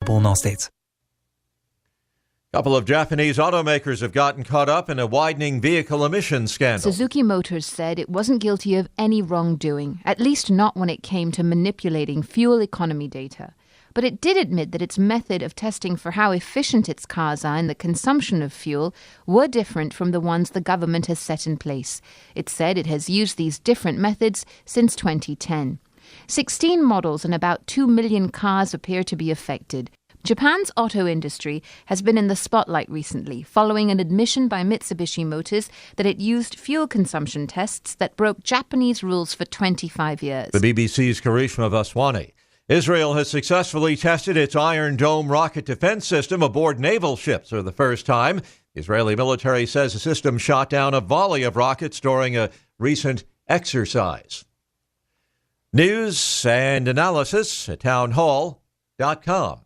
in all states. A couple of Japanese automakers have gotten caught up in a widening vehicle emissions scandal. Suzuki Motors said it wasn't guilty of any wrongdoing, at least not when it came to manipulating fuel economy data. But it did admit that its method of testing for how efficient its cars are in the consumption of fuel were different from the ones the government has set in place. It said it has used these different methods since 2010. 16 models and about 2 million cars appear to be affected. Japan's auto industry has been in the spotlight recently, following an admission by Mitsubishi Motors that it used fuel consumption tests that broke Japanese rules for 25 years. The BBC's Karishma Vaswani. Israel has successfully tested its Iron Dome rocket defense system aboard naval ships for the first time. The Israeli military says the system shot down a volley of rockets during a recent exercise. News and analysis at townhall.com.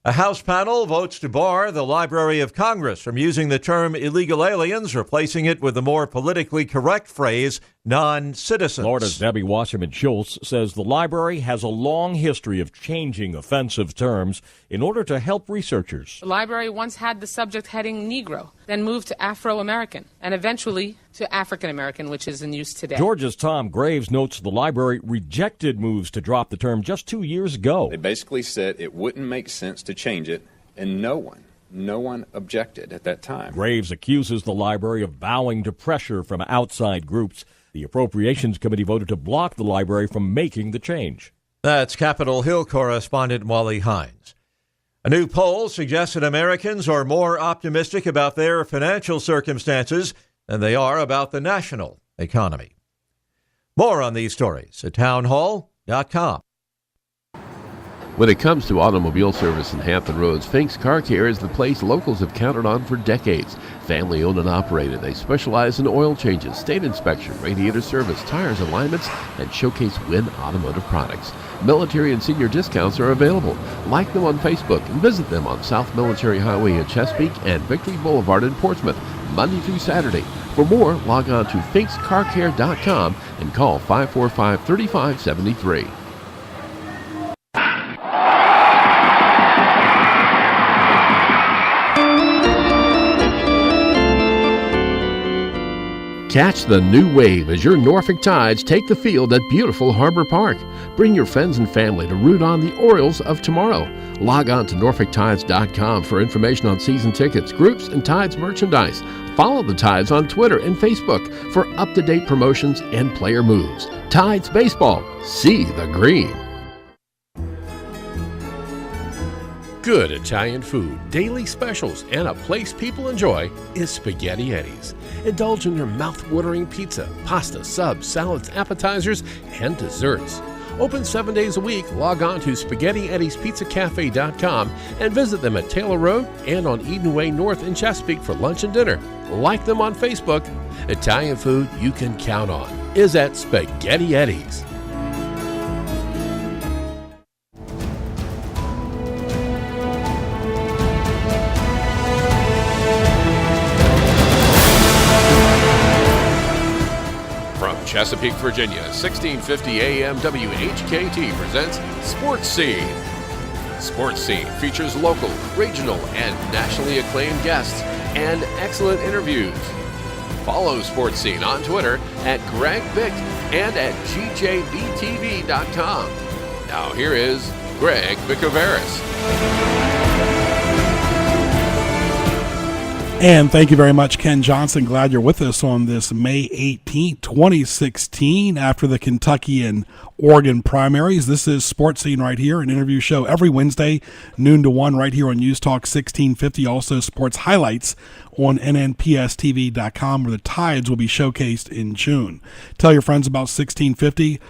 A House panel votes to bar the Library of Congress from using the term illegal aliens, replacing it with the more politically correct phrase non-citizens. Florida's Debbie Wasserman Schultz says the library has a long history of changing offensive terms in order to help researchers. The library once had the subject heading Negro, then moved to Afro-American, and eventually to African-American, which is in use today. Georgia's Tom Graves notes the library rejected moves to drop the term just 2 years ago. They basically said it wouldn't make sense to change it, and no one objected at that time. Graves accuses the library of bowing to pressure from outside groups. The Appropriations Committee voted to block the library from making the change. That's Capitol Hill correspondent Wally Hines. A new poll suggests that Americans are more optimistic about their financial circumstances than they are about the national economy. More on these stories at townhall.com. When it comes to automobile service in Hampton Roads, Fink's Car Care is the place locals have counted on for decades. Family owned and operated, they specialize in oil changes, state inspection, radiator service, tires, alignments, and showcase Win Automotive products. Military and senior discounts are available. Like them on Facebook and visit them on South Military Highway in Chesapeake and Victory Boulevard in Portsmouth, Monday through Saturday. For more, log on to finkscarcare.com and call 545-3573. Catch the new wave as your Norfolk Tides take the field at beautiful Harbor Park. Bring your friends and family to root on the Orioles of tomorrow. Log on to norfolktides.com for information on season tickets, groups, and Tides merchandise. Follow the Tides on Twitter and Facebook for up-to-date promotions and player moves. Tides Baseball. See the green. Good Italian food, daily specials, and a place people enjoy is Spaghetti Eddie's. Indulge in their mouth-watering pizza, pasta, subs, salads, appetizers, and desserts. Open 7 days a week. Log on to SpaghettiEddiesPizzaCafe.com and visit them at Taylor Road and on Eden Way North in Chesapeake for lunch and dinner. Like them on Facebook. Italian food you can count on is at Spaghetti Eddie's. Chesapeake, Virginia, 1650 AM WHKT presents Sports Scene. Sports Scene features local, regional, and nationally acclaimed guests and excellent interviews. Follow Sports Scene on Twitter at Greg Bick and at GJBTV.com. Now here is Greg Bicouvaris. And thank you very much, Ken Johnson. Glad you're with us on this May 18, 2016, after the Kentucky and Oregon primaries. This is Sports Scene right here, an interview show every Wednesday, noon to 1, right here on News Talk 1650. Also, sports highlights on nnpstv.com, where the Tides will be showcased in June. Tell your friends about 1650.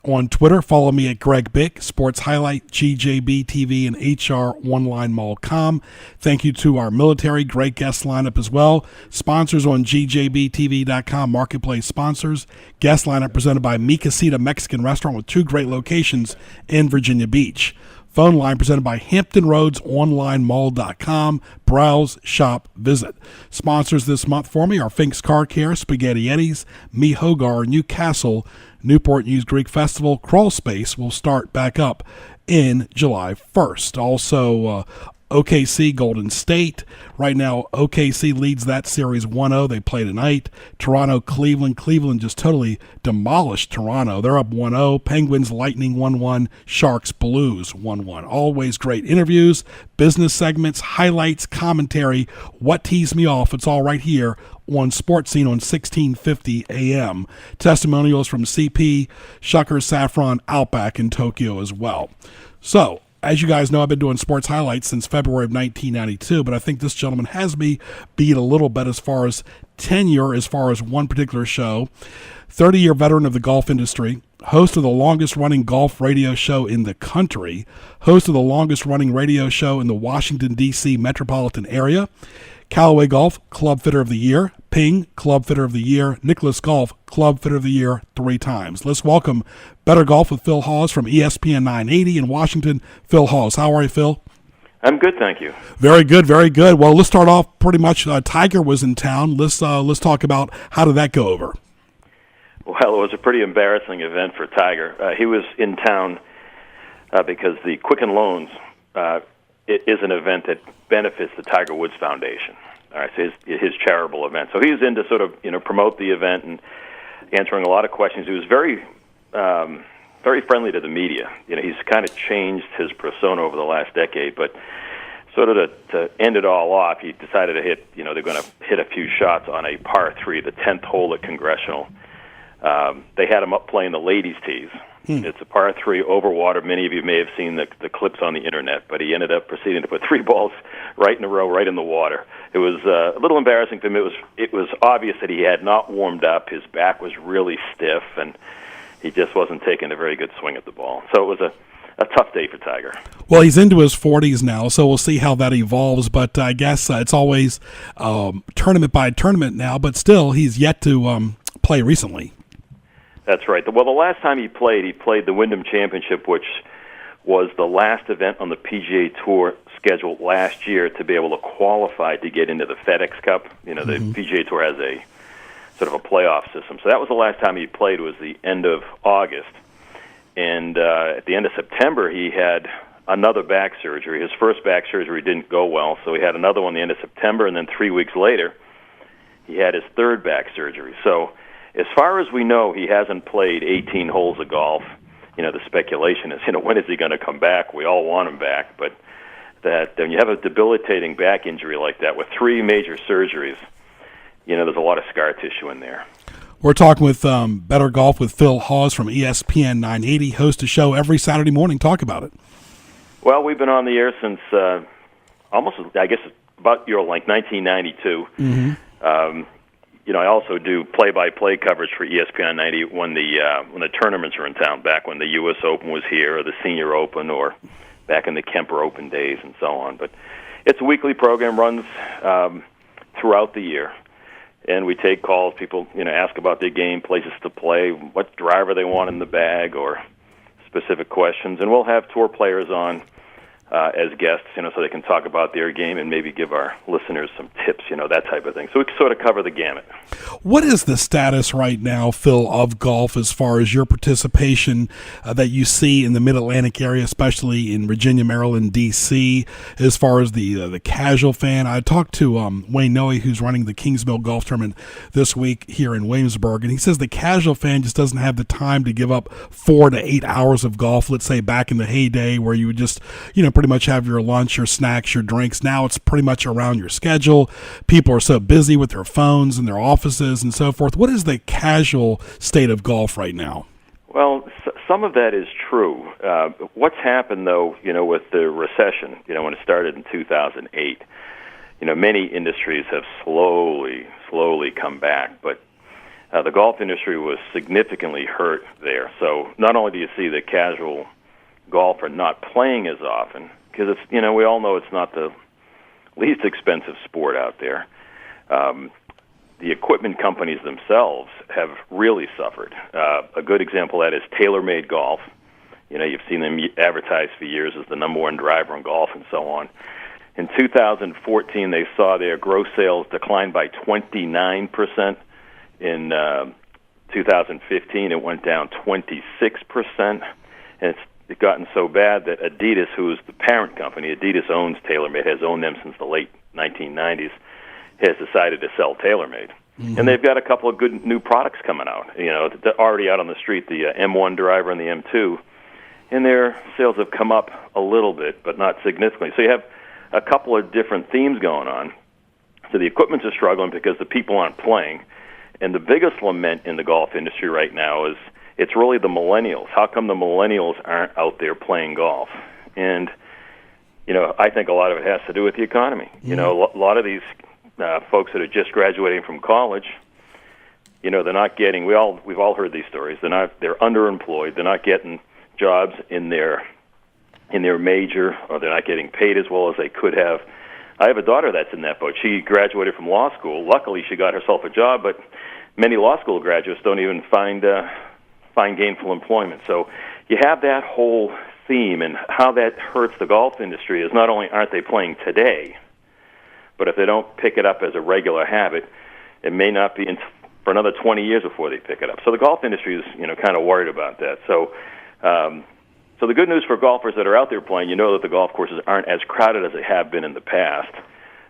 On Twitter, follow me at Greg Bick, Sports Highlight, GJBTV, and HR1LineMall.com. Thank you to our military, great guest lineup as well. Sponsors on GJBTV.com, marketplace sponsors. Guest lineup presented by Mi Casita Mexican Restaurant with 2 great locations in Virginia Beach. Phone line presented by Hampton Roads OnlineMall.com. Browse, shop, visit. Sponsors this month for me are Fink's Car Care, Spaghetti Eddie's, Me Hogar, Newcastle, Newport News Greek Festival. Crawl Space will start back up in July 1st. Also, OKC Golden State. Right now, OKC leads that series 1-0. They play tonight. Toronto, Cleveland. Cleveland just totally demolished Toronto. They're up 1-0. Penguins, Lightning 1-1. Sharks, Blues 1-1. Always great interviews, business segments, highlights, commentary. What teased me off? It's all right here on Sports Scene on 1650 AM. Testimonials from CP, Shucker, Saffron, Outback in Tokyo as well. So, as you guys know, I've been doing sports highlights since February of 1992, but I think this gentleman has me beat a little bit as far as tenure, as far as one particular show. 30-year veteran of the golf industry, host of the longest-running golf radio show in the country, host of the longest-running radio show in the Washington, D.C. metropolitan area, Callaway Golf Club Fitter of the Year, Ping Club Fitter of the Year, Nicholas Golf Club Fitter of the Year 3 times. Let's welcome Better Golf with Phil Hawes from ESPN 980 in Washington. Phil Hawes, how are you, Phil? I'm good, thank you. Very good, very good. Well, let's start off pretty much. Tiger was in town. Let's talk about how did that go over. Well, it was a pretty embarrassing event for Tiger. He was in town because the Quicken Loans it is an event that benefits the Tiger Woods Foundation. All right, so his charitable event. So he was in to sort of promote the event and answering a lot of questions. He was very friendly to the media. He's kind of changed his persona over the last decade, but sort of to end it all off, he decided to hit. They're going to hit a few shots on a par 3, the 10th hole at Congressional. They had him up playing the ladies' tees. It's a par 3 over water. Many of you may have seen the clips on the internet, but he ended up proceeding to put 3 balls right in a row, right in the water. It was a little embarrassing for him. It was obvious that he had not warmed up. His back was really stiff, and he just wasn't taking a very good swing at the ball. So it was a tough day for Tiger. Well, he's into his 40s now, so we'll see how that evolves. But I guess it's always tournament by tournament now, but still he's yet to play recently. That's right. Well, the last time he played the Wyndham Championship, which was the last event on the PGA Tour scheduled last year to be able to qualify to get into the FedEx Cup. The PGA Tour has a sort of a playoff system. So that was the last time he played, was the end of August. And at the end of September, he had another back surgery. His first back surgery didn't go well, so he had another one at the end of September, and then 3 weeks later, he had his third back surgery. So as far as we know, he hasn't played 18 holes of golf. The speculation is, when is he going to come back? We all want him back, but that when you have a debilitating back injury like that with 3 major surgeries, there's a lot of scar tissue in there. We're talking with Better Golf with Phil Hawes from ESPN 980, host a show every Saturday morning. Talk about it. Well, we've been on the air since almost, I guess, about 1992. Mm-hmm. I also do play-by-play coverage for ESPN 90 when the tournaments are in town, back when the U.S. Open was here, or the Senior Open, or back in the Kemper Open days, and so on. But it's a weekly program, runs throughout the year, and we take calls. People, ask about their game, places to play, what driver they want in the bag, or specific questions, and we'll have tour players on as guests, so they can talk about their game and maybe give our listeners some tips, that type of thing. So we sort of cover the gamut. What is the status right now, Phil, of golf as far as your participation that you see in the Mid-Atlantic area, especially in Virginia, Maryland, D.C., as far as the casual fan? I talked to Wayne Noe, who's running the Kingsmill Golf Tournament this week here in Williamsburg, and he says the casual fan just doesn't have the time to give up 4 to 8 hours of golf, let's say back in the heyday where you would just, pretty much have your lunch, your snacks, your drinks. Now it's pretty much around your schedule. People are so busy with their phones and their offices and so forth. What is the casual state of golf right now? Well, some of that is true. What's happened, though, with the recession, when it started in 2008, many industries have slowly come back, but the golf industry was significantly hurt there. So not only do you see the casual golfer not playing as often, because it's we all know it's not the least expensive sport out there. The equipment companies themselves have really suffered. A good example of that is TaylorMade Golf. You've seen them advertised for years as the number 1 driver in golf and so on. In 2014, they saw their gross sales decline by 29%. In 2015, it went down 26%. And it's gotten so bad that Adidas, who is the parent company, Adidas owns TaylorMade, has owned them since the late 1990s, has decided to sell TaylorMade. Mm-hmm. And they've got a couple of good new products coming out. They're already out on the street, the M1 driver and the M2. And their sales have come up a little bit, but not significantly. So you have a couple of different themes going on. So the equipments are struggling because the people aren't playing. And the biggest lament in the golf industry right now is it's really the millennials. How come the millennials aren't out there playing golf? And, I think a lot of it has to do with the economy. Mm-hmm. A lot of these folks that are just graduating from college, they're not getting, we've all heard these stories. They're underemployed. They're not getting jobs in their major, or they're not getting paid as well as they could have. I have a daughter that's in that boat. She graduated from law school. Luckily, she got herself a job, but many law school graduates don't even find gainful employment. So you have that whole theme, and how that hurts the golf industry is not only aren't they playing today, but if they don't pick it up as a regular habit, it may not be for another 20 years before they pick it up. So the golf industry is, kind of worried about that. So the good news for golfers that are out there playing, that the golf courses aren't as crowded as they have been in the past.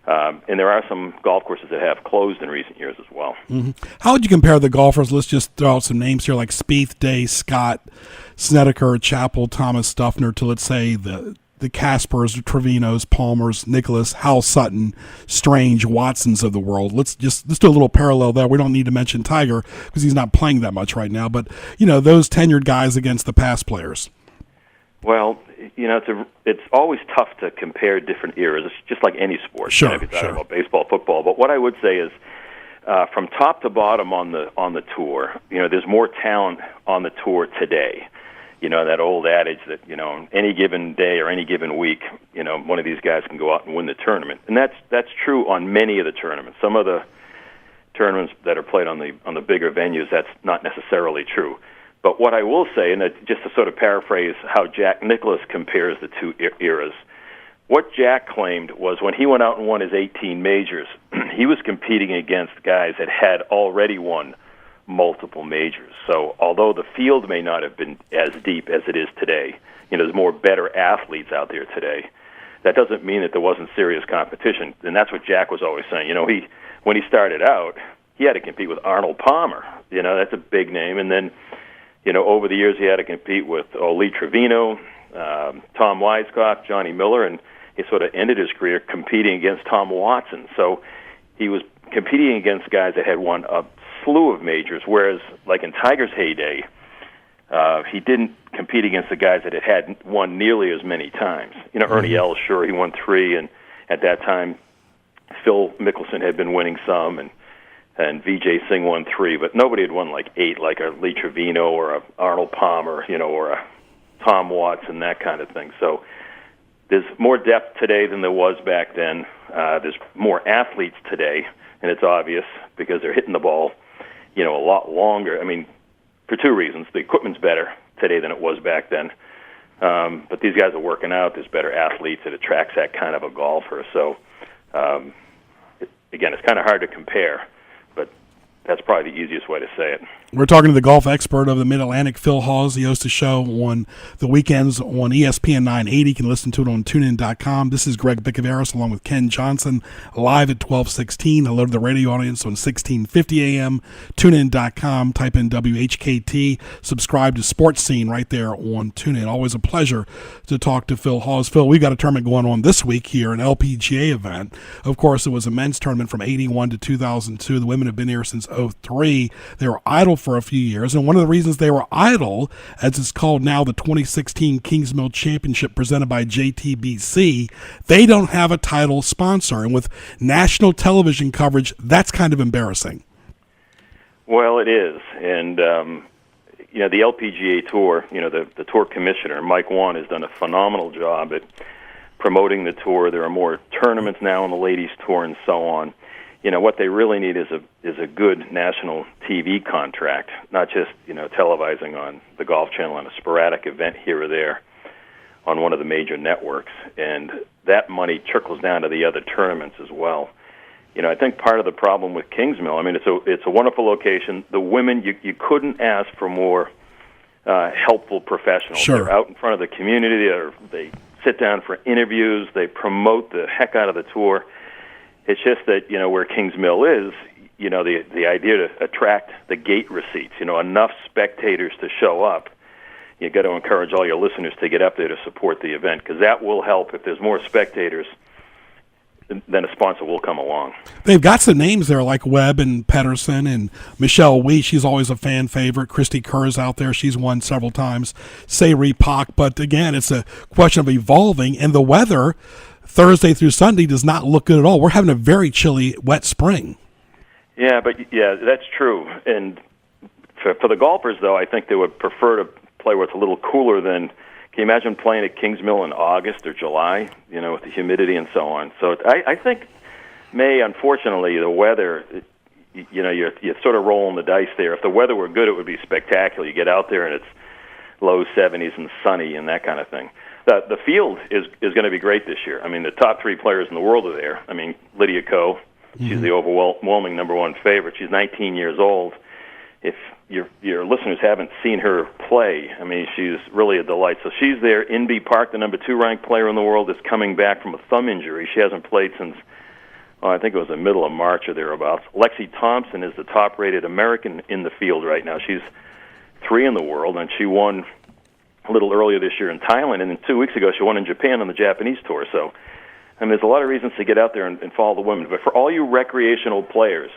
And there are some golf courses that have closed in recent years as well. Mm-hmm. How would you compare the golfers? Let's just throw out some names here, like Spieth, Day, Scott, Snedeker, Chappell, Thomas, Duffner, to, let's say, the Caspers, Trevinos, Palmers, Nicholas, Hal Sutton, Strange, Watsons of the world. Let's do a little parallel there. We don't need to mention Tiger because he's not playing that much right now. But, those tenured guys against the past players. Well, it's always tough to compare different eras. It's just like any sport. Sure, if you're talking about baseball, football. But what I would say is, from top to bottom on the tour, there's more talent on the tour today. That old adage that any given day or any given week, one of these guys can go out and win the tournament, and that's true on many of the tournaments. Some of the tournaments that are played on the bigger venues, that's not necessarily true. But what I will say, and just to sort of paraphrase how Jack Nicklaus compares the two eras, what Jack claimed was when he went out and won his 18 majors, he was competing against guys that had already won multiple majors. So although the field may not have been as deep as it is today, there's more better athletes out there today, that doesn't mean that there wasn't serious competition. And that's what Jack was always saying. When he started out, he had to compete with Arnold Palmer. That's a big name. And then, over the years, he had to compete with Lee Trevino, Tom Weiskopf, Johnny Miller, and he sort of ended his career competing against Tom Watson. So he was competing against guys that had won a slew of majors, whereas, like in Tiger's heyday, he didn't compete against the guys that had won nearly as many times. Ernie Els, sure, he won 3, and at that time, Phil Mickelson had been winning some, and Vijay Singh won 3, but nobody had won like 8, like a Lee Trevino or a Arnold Palmer, or a Tom Watson, that kind of thing. So there's more depth today than there was back then. There's more athletes today, and it's obvious because they're hitting the ball, a lot longer. I mean, for 2 reasons. The equipment's better today than it was back then. But these guys are working out. There's better athletes. It attracts that kind of a golfer. So, again, it's kind of hard to compare, but that's probably the easiest way to say it. We're talking to the golf expert of the Mid-Atlantic, Phil Hawes. He hosts a show on the weekends on ESPN 980. You can listen to it on TuneIn.com. This is Greg Bicouvaris along with Ken Johnson, live at 12:16. Hello to the radio audience on 1650 AM. TuneIn.com. Type in WHKT. Subscribe to Sports Scene right there on TuneIn. Always a pleasure to talk to Phil Hawes. Phil, we've got a tournament going on this week here, an LPGA event. Of course, it was a men's tournament from 81 to 2002. The women have been here since 03. They were idle for a few years, and one of the reasons they were idle, as it's called now, the 2016 Kingsmill Championship presented by JTBC, they don't have a title sponsor, and with national television coverage, that's kind of embarrassing. Well, it is, and the LPGA Tour, the tour commissioner, Mike Wan, has done a phenomenal job at promoting the tour. There are more tournaments now on the ladies' tour and so on. What they really need is a good national TV contract, not just, televising on the Golf Channel on a sporadic event here or there on one of the major networks. And that money trickles down to the other tournaments as well. I think part of the problem with Kingsmill, it's a wonderful location. The women, you couldn't ask for more helpful professionals. Sure. They're out in front of the community. They sit down for interviews. They promote the heck out of the tour. It's just that, where Kings Mill is, the idea to attract the gate receipts, enough spectators to show up. You got to encourage all your listeners to get up there to support the event, because that will help. If there's more spectators, then a sponsor will come along. They've got some names there like Webb and Pedersen and Michelle Wee. She's always a fan favorite. Christy Kerr's out there. She's won several times. Sayri Pak. But again, it's a question of evolving, and the weather Thursday through Sunday does not look good at all. We're having a very chilly, wet spring. Yeah, that's true. And for the golfers, though, I think they would prefer to play where it's a little cooler than. Can you imagine playing at Kings Mill in August or July, with the humidity and so on? So I think May, unfortunately, the weather, you're sort of rolling the dice there. If the weather were good, it would be spectacular. You get out there and it's low 70s and sunny and that kind of thing. The field is going to be great this year. I mean, the top 3 players in the world are there. I mean, Lydia Ko, she's the overwhelming number 1 favorite. She's 19 years old. If your listeners haven't seen her play, I mean, she's really a delight. So she's there. Inbee Park, the number 2 ranked player in the world, is coming back from a thumb injury. She hasn't played since, I think it was the middle of March or thereabouts. Lexi Thompson is the top-rated American in the field right now. She's 3 in the world, and she won a little earlier this year in Thailand, and then 2 weeks ago she won in Japan on the Japanese tour. So, I mean, there's a lot of reasons to get out there and follow the women. But for all you recreational players,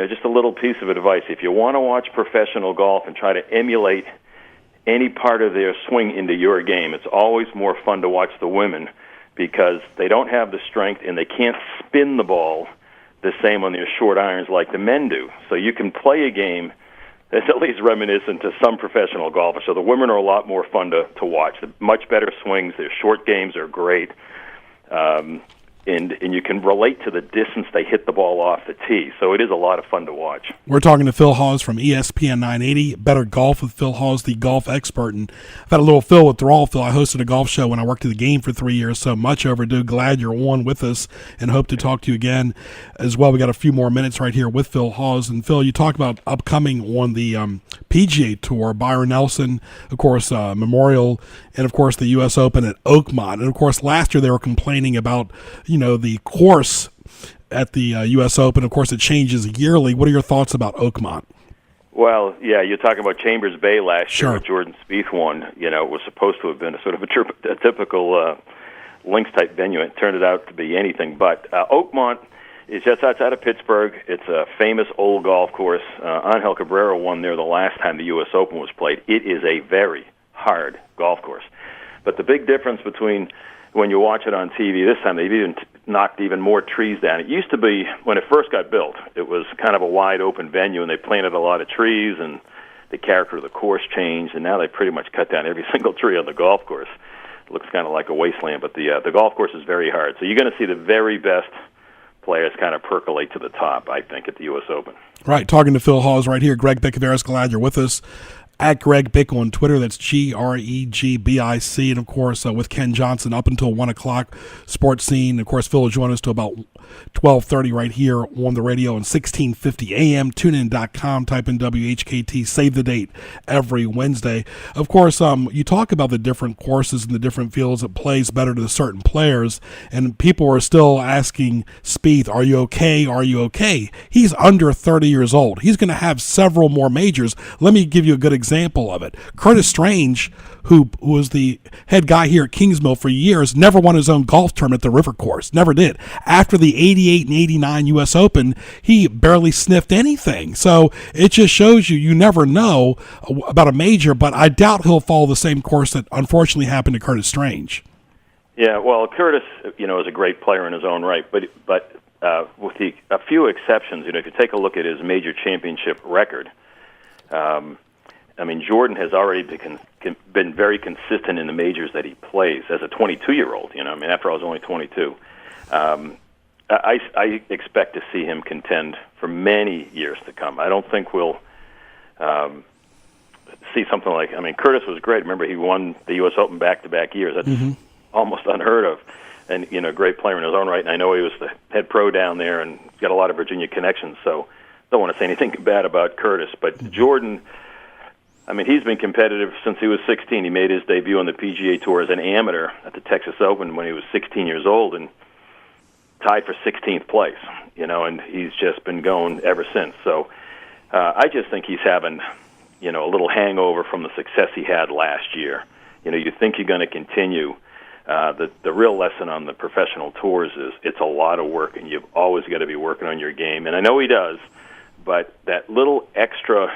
just a little piece of advice. If you want to watch professional golf and try to emulate any part of their swing into your game, it's always more fun to watch the women because they don't have the strength and they can't spin the ball the same on their short irons like the men do. So you can play a game that's at least reminiscent to some professional golfers. So the women are a lot more fun to watch. They're much better swings. Their short games are great. And you can relate to the distance they hit the ball off the tee. So it is a lot of fun to watch. We're talking to Phil Hawes from ESPN 980, Better Golf with Phil Hawes, the golf expert. And I've had a little Phil withdrawal. Phil, I hosted a golf show when I worked at the game for 3 years, so much overdue. Glad you're on with us and hope to talk to you again as well. We got a few more minutes right here with Phil Hawes. And Phil, you talk about upcoming on the PGA Tour, Byron Nelson, of course, Memorial, and of course the U.S. Open at Oakmont. And of course, last year they were complaining about the course at the U.S. Open. Of course, it changes yearly. What are your thoughts about Oakmont? Well, yeah, you're talking about Chambers Bay last year, Sure. where Jordan Spieth won. It was supposed to have been a sort of a typical links-type venue. It turned out to be anything but. Oakmont is just outside of Pittsburgh. It's a famous old golf course. Angel Cabrera won there the last time the U.S. Open was played. It is a very hard golf course. But the big difference between when you watch it on TV this time, they've even knocked even more trees down. It used to be, when it first got built, it was kind of a wide-open venue, and they planted a lot of trees, and the character of the course changed, and now they pretty much cut down every single tree on the golf course. It looks kind of like a wasteland, but the golf course is very hard. So you're going to see the very best players kind of percolate to the top, I think, at the U.S. Open. Right, talking to Phil Hawes right here. Greg Bicouvaris, glad you're with us. At Greg Bick on Twitter, that's GREGBIC, and of course with Ken Johnson up until 1 o'clock, Sports Scene. Of course, Phil will join us to about 12:30 right here on the radio and 1650 AM, tunein.com, type in WHKT, save the date every Wednesday. Of course, you talk about the different courses and the different fields that plays better to certain players, and people are still asking Spieth, are you okay? Are you okay? He's under 30 years old. He's going to have several more majors. Let me give you a good example of it. Curtis Strange, who was the head guy here at Kingsmill for years, never won his own golf tournament at the River Course. Never did. After the 88 and 89 U.S. Open, he barely sniffed anything. So it just shows you never know about a major, but I doubt he'll follow the same course that unfortunately happened to Curtis Strange. Yeah, well, Curtis, is a great player in his own right, but with a few exceptions, if you take a look at his major championship record, Jordan has already been very consistent in the majors that he plays as a 22-year-old. After all, I was only 22. I expect to see him contend for many years to come. I don't think we'll see something like. Curtis was great. Remember, he won the U.S. Open back-to-back years. That's almost unheard of. And a great player in his own right. And I know he was the head pro down there and got a lot of Virginia connections. So don't want to say anything bad about Curtis, but Jordan. I mean, he's been competitive since he was 16. He made his debut on the PGA Tour as an amateur at the Texas Open when he was 16 years old and tied for 16th place, and he's just been going ever since. So I just think he's having, a little hangover from the success he had last year. You think you're going to continue. The real lesson on the professional tours is it's a lot of work, and you've always got to be working on your game. And I know he does, but that little extra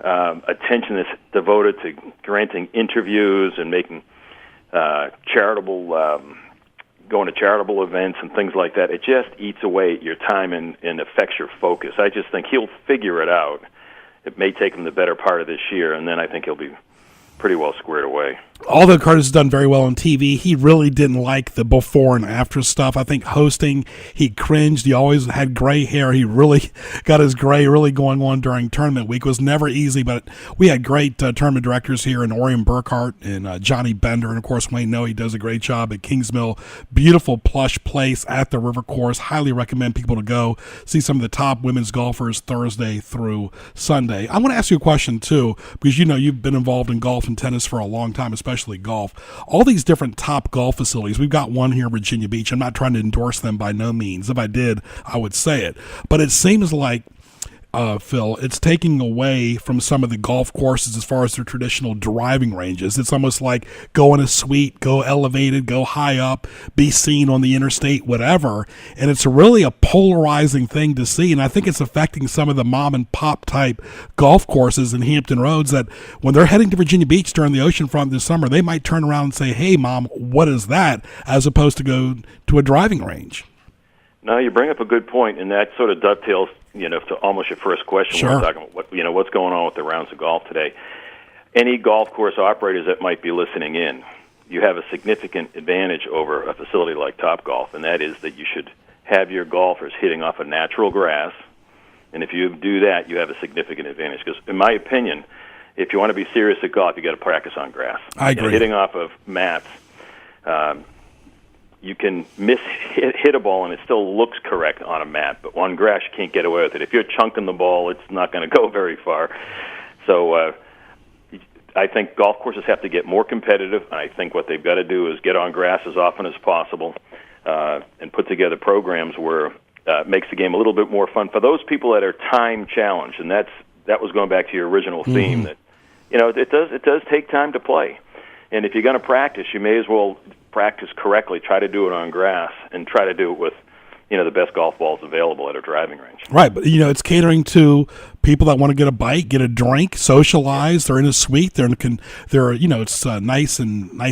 attention that's devoted to granting interviews and making going to charitable events and things like that, it just eats away at your time and affects your focus. I just think he'll figure it out. It may take him the better part of this year, and then I think he'll be pretty well squared away. Although Curtis has done very well on TV, he really didn't like the before and after stuff. I think hosting, he cringed. He always had gray hair. He really got his gray really going on during tournament week. It was never easy, but we had great tournament directors here in Orion Burkhart and Johnny Bender. And, of course, Wayne Noe does a great job at Kingsmill. Beautiful plush place at the River Course. Highly recommend people to go see some of the top women's golfers Thursday through Sunday. I want to ask you a question, too, because you've been involved in golf and tennis for a long time, especially golf. All these different top golf facilities. We've got one here in Virginia Beach. I'm not trying to endorse them by no means. If I did, I would say it. But it seems like, Phil, it's taking away from some of the golf courses as far as their traditional driving ranges. It's almost like go in a suite, go elevated, go high up, be seen on the interstate, whatever. And it's really a polarizing thing to see. And I think it's affecting some of the mom and pop type golf courses in Hampton Roads that when they're heading to Virginia Beach during the oceanfront this summer, they might turn around and say, "Hey, Mom, what is that?" as opposed to go to a driving range. No, you bring up a good point, and that sort of dovetails to almost your first question. Sure. We're talking about what's going on with the rounds of golf today. Any golf course operators that might be listening in, you have a significant advantage over a facility like Topgolf, and that is that you should have your golfers hitting off of natural grass, and if you do that, you have a significant advantage. Because, in my opinion, if you want to be serious at golf, you got to practice on grass. I agree. Hitting off of mats. You can hit a ball and it still looks correct on a mat, but on grass you can't get away with it. If you're chunking the ball, it's not going to go very far. So I think golf courses have to get more competitive, and I think what they've got to do is get on grass as often as possible and put together programs where it makes the game a little bit more fun for those people that are time challenged. And that was going back to your original theme that it does take time to play, and if you're going to practice, you may as well practice correctly, try to do it on grass, and try to do it with, the best golf balls available at a driving range. Right, but, it's catering to people that want to get a bite, get a drink, socialize. They're in a suite. It's a nice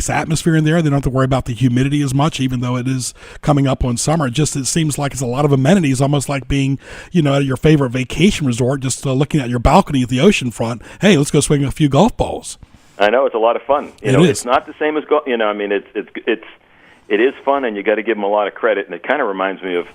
atmosphere in there. They don't have to worry about the humidity as much, even though it is coming up on summer. It seems like it's a lot of amenities, almost like being, at your favorite vacation resort, just looking at your balcony at the ocean front. Hey, let's go swing a few golf balls. I know, it's a lot of fun. It's not the same as golf. It is fun, and you got to give them a lot of credit. And it kind of reminds me of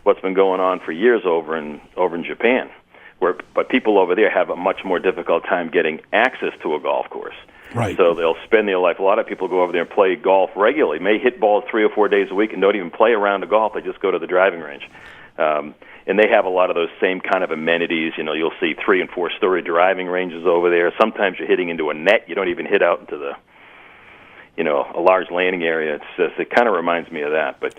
what's been going on for years over in Japan, but people over there have a much more difficult time getting access to a golf course. Right. So they'll spend their life. A lot of people go over there and play golf regularly. May hit balls 3 or 4 days a week and don't even play a round of golf. They just go to the driving range. And they have a lot of those same kind of amenities. You'll see 3- and 4-story driving ranges over there. Sometimes you're hitting into a net. You don't even hit out into a large landing area. It kind of reminds me of that. But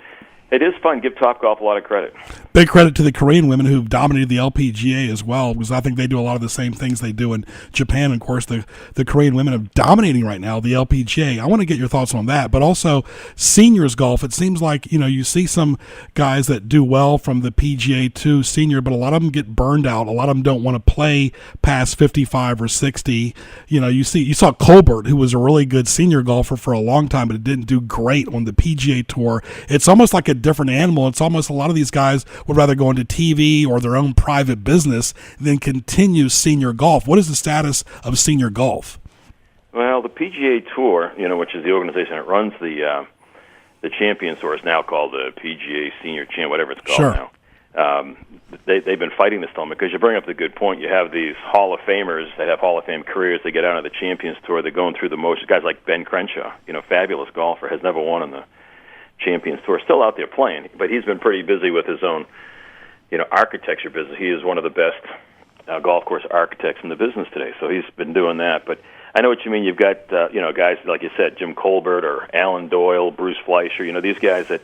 it is fun. Give Topgolf a lot of credit. Big credit to the Korean women who've dominated the LPGA as well, because I think they do a lot of the same things they do in Japan. And, of course, the Korean women are dominating right now the LPGA. I want to get your thoughts on that. But also seniors golf. It seems like, you see some guys that do well from the PGA to senior, but a lot of them get burned out. A lot of them don't want to play past 55 or 60. You saw Colbert, who was a really good senior golfer for a long time, but it didn't do great on the PGA Tour. It's almost like a different animal. It's almost a lot of these guys would rather go into TV or their own private business than continue senior golf. What is the status of senior golf? Well, the PGA Tour, which is the organization that runs the Champions Tour, is now called the PGA Senior Champ, whatever it's called now. They've been fighting this tournament because you bring up the good point. You have these Hall of Famers that have Hall of Fame careers. They get out on the Champions Tour. They're going through the motions. Guys like Ben Crenshaw, fabulous golfer, has never won on the Champions Tour, still out there playing, but he's been pretty busy with his own, architecture business. He is one of the best golf course architects in the business today. So he's been doing that. But I know what you mean. You've got guys like you said, Jim Colbert or Alan Doyle, Bruce Fleischer. These guys that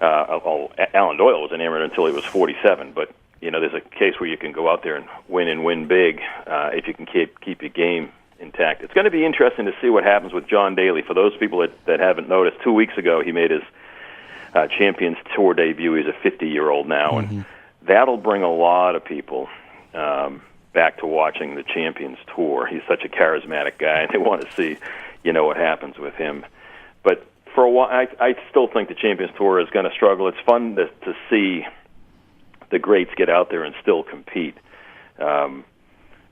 Alan Doyle was enamored until he was 47. But there's a case where you can go out there and win big if you can keep your game intact. It's going to be interesting to see what happens with John Daly. For those people that haven't noticed, 2 weeks ago he made his Champions Tour debut. He's a 50-year-old now, and that'll bring a lot of people back to watching the Champions Tour. He's such a charismatic guy, and they want to see, what happens with him. But for a while, I still think the Champions Tour is going to struggle. It's fun to see the greats get out there and still compete.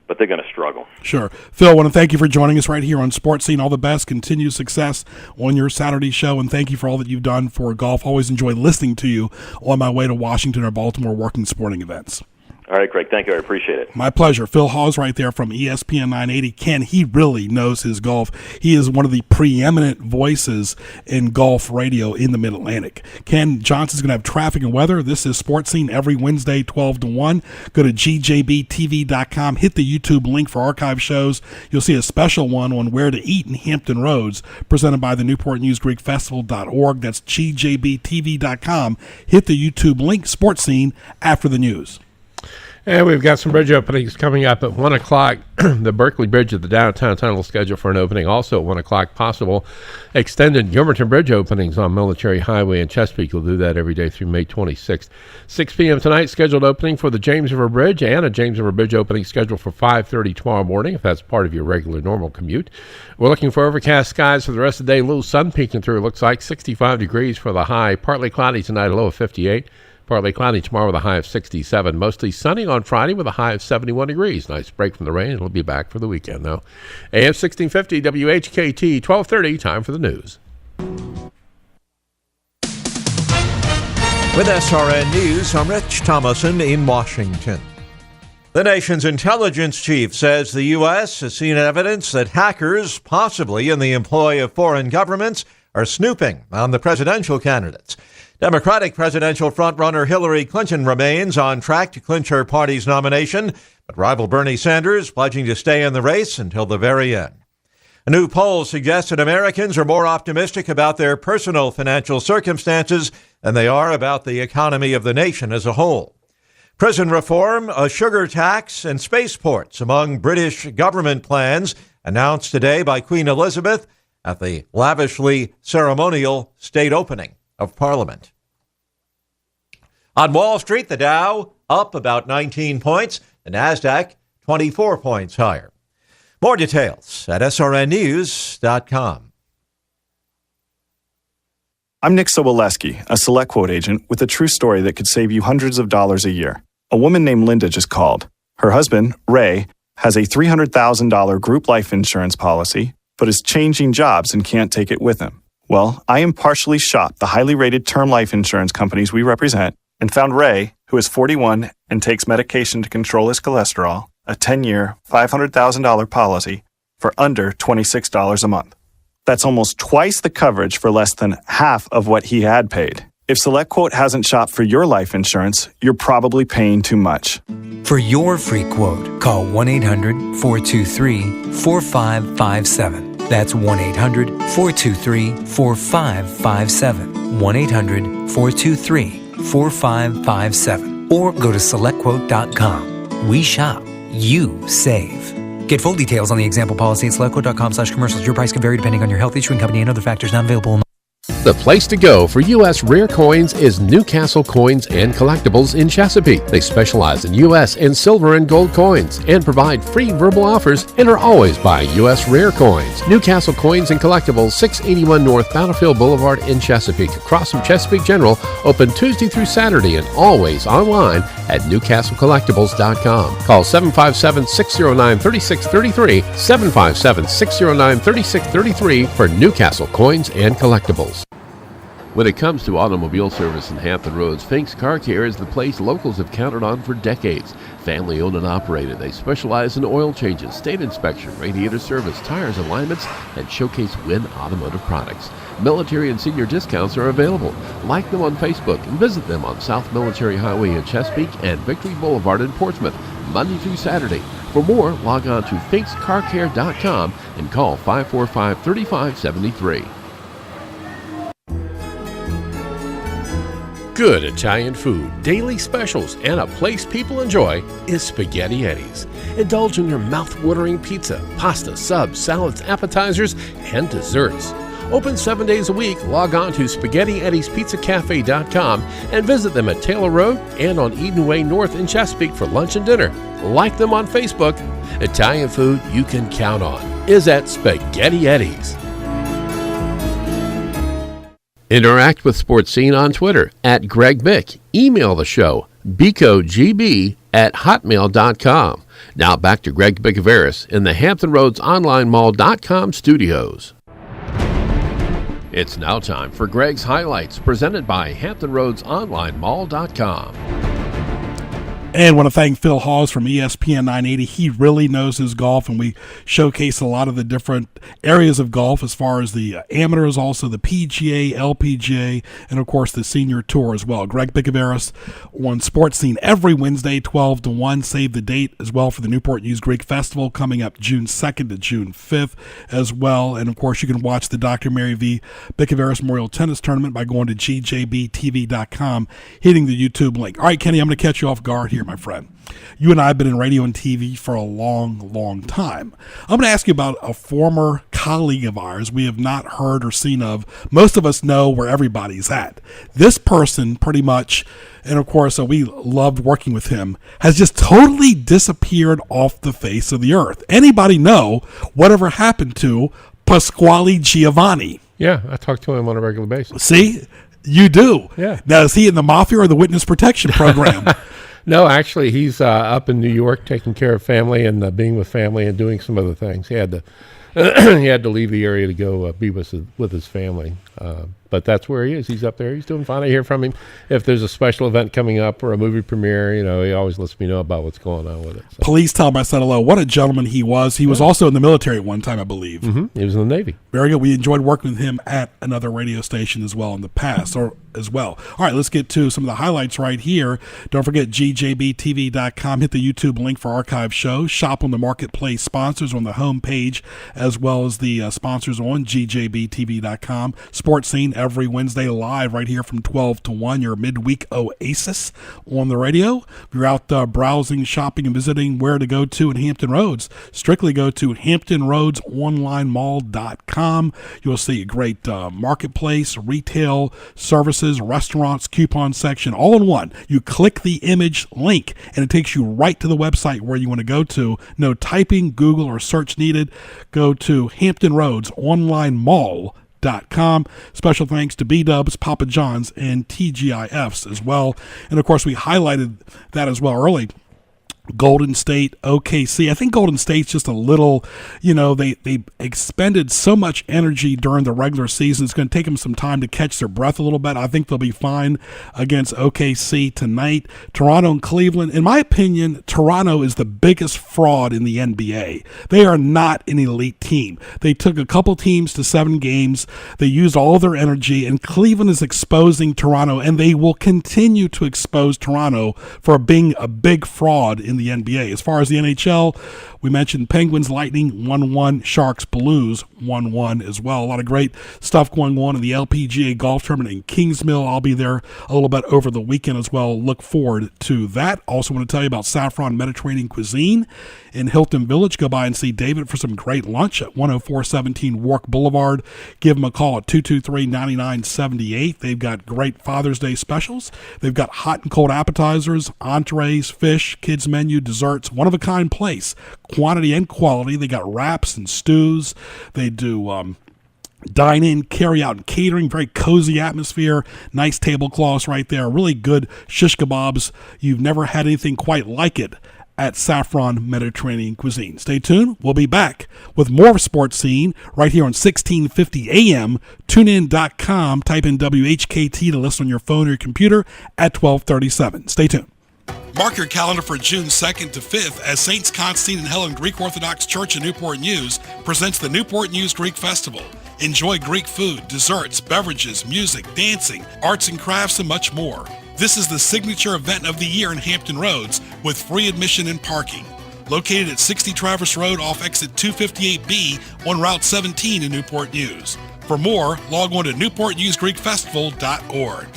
But they're going to struggle. Sure. Phil, I want to thank you for joining us right here on Sports Scene. All the best. Continued success on your Saturday show, and thank you for all that you've done for golf. Always enjoy listening to you on my way to Washington or Baltimore working sporting events. All right, Craig. Thank you. I appreciate it. My pleasure. Phil Hawes right there from ESPN 980. Ken, he really knows his golf. He is one of the preeminent voices in golf radio in the Mid-Atlantic. Ken Johnson's going to have traffic and weather. This is Sports Scene every Wednesday, 12 to 1. Go to gjbtv.com. Hit the YouTube link for archive shows. You'll see a special one on where to eat in Hampton Roads, presented by the Newport News Greek Festival.org. That's gjbtv.com. Hit the YouTube link, Sports Scene, after the news. And we've got some bridge openings coming up at 1 o'clock. The Berkeley Bridge at the downtown tunnel scheduled for an opening. Also at 1 o'clock, possible extended Gilmerton Bridge openings on Military Highway in Chesapeake. We'll do that every day through May 26th. 6 p.m. tonight, scheduled opening for the James River Bridge, and a James River Bridge opening scheduled for 5:30 tomorrow morning, if that's part of your regular normal commute. We're looking for overcast skies for the rest of the day. A little sun peeking through, looks like 65 degrees for the high. Partly cloudy tonight, a low of 58. Partly cloudy tomorrow with a high of 67. Mostly sunny on Friday with a high of 71 degrees. Nice break from the rain. It'll be back for the weekend, though. AM 1650, WHKT, 1230. Time for the news. With SRN News, I'm Rich Thomason in Washington. The nation's intelligence chief says the U.S. has seen evidence that hackers, possibly in the employ of foreign governments, are snooping on the presidential candidates. Democratic presidential frontrunner Hillary Clinton remains on track to clinch her party's nomination, but rival Bernie Sanders pledging to stay in the race until the very end. A new poll suggests that Americans are more optimistic about their personal financial circumstances than they are about the economy of the nation as a whole. Prison reform, a sugar tax, and spaceports among British government plans announced today by Queen Elizabeth at the lavishly ceremonial state opening of Parliament. On Wall Street, the Dow up about 19 points, the Nasdaq 24 points higher. More details at srnnews.com. I'm Nick Soboleski, a SelectQuote agent with a true story that could save you hundreds of dollars a year. A woman named Linda just called. Her husband, Ray, has a $300,000 group life insurance policy, but is changing jobs and can't take it with him. Well, I impartially shopped the highly rated term life insurance companies we represent and found Ray, who is 41 and takes medication to control his cholesterol, a 10-year, $500,000 policy for under $26 a month. That's almost twice the coverage for less than half of what he had paid. If SelectQuote hasn't shopped for your life insurance, you're probably paying too much. For your free quote, call 1-800-423-4557. That's 1-800-423-4557. 1-800-423-4557. Or go to SelectQuote.com. We shop. You save. Get full details on the example policy at SelectQuote.com/commercials. Your price can vary depending on your health, issuing company, and other factors not available. The place to go for U.S. rare coins is Newcastle Coins and Collectibles in Chesapeake. They specialize in U.S. and silver and gold coins and provide free verbal offers and are always buying U.S. rare coins. Newcastle Coins and Collectibles, 681 North Battlefield Boulevard in Chesapeake, across from Chesapeake General, open Tuesday through Saturday and always online at NewcastleCollectibles.com. Call 757-609-3633, 757-609-3633 for Newcastle Coins and Collectibles. When it comes to automobile service in Hampton Roads, Fink's Car Care is the place locals have counted on for decades. Family owned and operated, they specialize in oil changes, state inspection, radiator service, tires, alignments, and showcase Win Automotive products. Military and senior discounts are available. Like them on Facebook and visit them on South Military Highway in Chesapeake and Victory Boulevard in Portsmouth. Monday through Saturday. For more, log on to finkscarcare.com and call 545-3573. Good Italian food, daily specials, and a place people enjoy is Spaghetti Eddie's. Indulge in your mouth-watering pizza, pasta, subs, salads, appetizers, and desserts. Open 7 days a week. Log on to SpaghettiEddiesPizzaCafe.com and visit them at Taylor Road and on Eden Way North in Chesapeake for lunch and dinner. Like them on Facebook. Italian food you can count on is at Spaghetti Eddie's. Interact with Sports Scene on Twitter at Greg Bick. Email the show, bicogb@hotmail.com. Now back to Greg Bicouvaris in the HamptonRoadsOnlineMall.com studios. It's now time for Greg's Highlights, presented by HamptonRoadsOnlineMall.com. And want to thank Phil Hawes from ESPN 980. He really knows his golf, and we showcase a lot of the different areas of golf as far as the amateurs, also the PGA, LPGA, and, of course, the Senior Tour as well. Greg Bicouvaris on Sports Scene every Wednesday, 12 to 1. Save the date as well for the Newport News Greek Festival coming up June 2nd to June 5th as well. And, of course, you can watch the Dr. Mary V. Bicouvaris Memorial Tennis Tournament by going to gjbtv.com, hitting the YouTube link. All right, Kenny, I'm going to catch you off guard here, my friend. You and I have been in radio and TV for a long, long time. I'm going to ask you about a former colleague of ours we have not heard or seen of. Most of us know where everybody's at. This person pretty much, and of course we loved working with him, has just totally disappeared off the face of the earth. Anybody know whatever happened to Pasquale Giovanni? Yeah, I talk to him on a regular basis. See? You do? Yeah. Now, is he in the Mafia or the Witness Protection Program? No, actually, he's up in New York taking care of family and being with family and doing some other things. He had to he had to leave the area to go be with his family. But that's where he is. He's up there. He's doing fine. I hear from him. If there's a special event coming up or a movie premiere, he always lets me know about what's going on with it. So. Please tell him I said hello. What a gentleman he was. He was also in the military at one time, I believe. Mm-hmm. He was in the Navy. Very good. We enjoyed working with him at another radio station as well in the past, or as well. All right, let's get to some of the highlights right here. Don't forget gjbtv.com. Hit the YouTube link for archive shows. Shop on the Marketplace sponsors on the home page, as well as the sponsors on gjbtv.com. Sports Scene every Wednesday live right here from 12 to 1, your midweek oasis on the radio. If you're out browsing, shopping, and visiting where to go to in Hampton Roads, strictly go to HamptonRoadsOnlineMall.com. You'll see a great marketplace, retail services, restaurants, coupon section, all in one. You click the image link, and it takes you right to the website where you want to go to. No typing, Google, or search needed. Go to HamptonRoadsOnlineMall.com. Special thanks to B-Dubs, Papa John's, and TGIFs as well. And, of course, we highlighted that as well early. Golden State, OKC. I think Golden State's just a little, they expended so much energy during the regular season. It's going to take them some time to catch their breath a little bit. I think they'll be fine against OKC tonight. Toronto and Cleveland. In my opinion, Toronto is the biggest fraud in the NBA. They are not an elite team. They took a couple teams to 7 games. They used all of their energy, and Cleveland is exposing Toronto, and they will continue to expose Toronto for being a big fraud in the NBA. As far as the NHL, we mentioned Penguins, Lightning 1-1, Sharks, Blues 1-1 as well. A lot of great stuff going on in the LPGA golf tournament in Kingsmill. I'll be there a little bit over the weekend as well. Look forward to that. Also want to tell you about Saffron Mediterranean Cuisine in Hilton Village. Go by and see David for some great lunch at 10417 Wark Boulevard. Give them a call at 223-9978. They've got great Father's Day specials. They've got hot and cold appetizers, entrees, fish, kids menu, desserts, one-of-a-kind place. Quantity and quality. They got wraps and stews. They do dine-in, carry-out, and catering. Very cozy atmosphere. Nice tablecloths right there. Really good shish kebabs. You've never had anything quite like it at Saffron Mediterranean Cuisine. Stay tuned. We'll be back with more of Sports Scene right here on 1650 AM. TuneIn.com. Type in WHKT to listen on your phone or your computer at 12:37. Stay tuned. Mark your calendar for June 2nd to 5th as Saints Constantine and Helen Greek Orthodox Church in Newport News presents the Newport News Greek Festival. Enjoy Greek food, desserts, beverages, music, dancing, arts and crafts, and much more. This is the signature event of the year in Hampton Roads. with free admission and parking. Located at 60 Traverse Road off exit 258B on Route 17 in Newport News. For more, log on to newportnewsgreekfestival.org.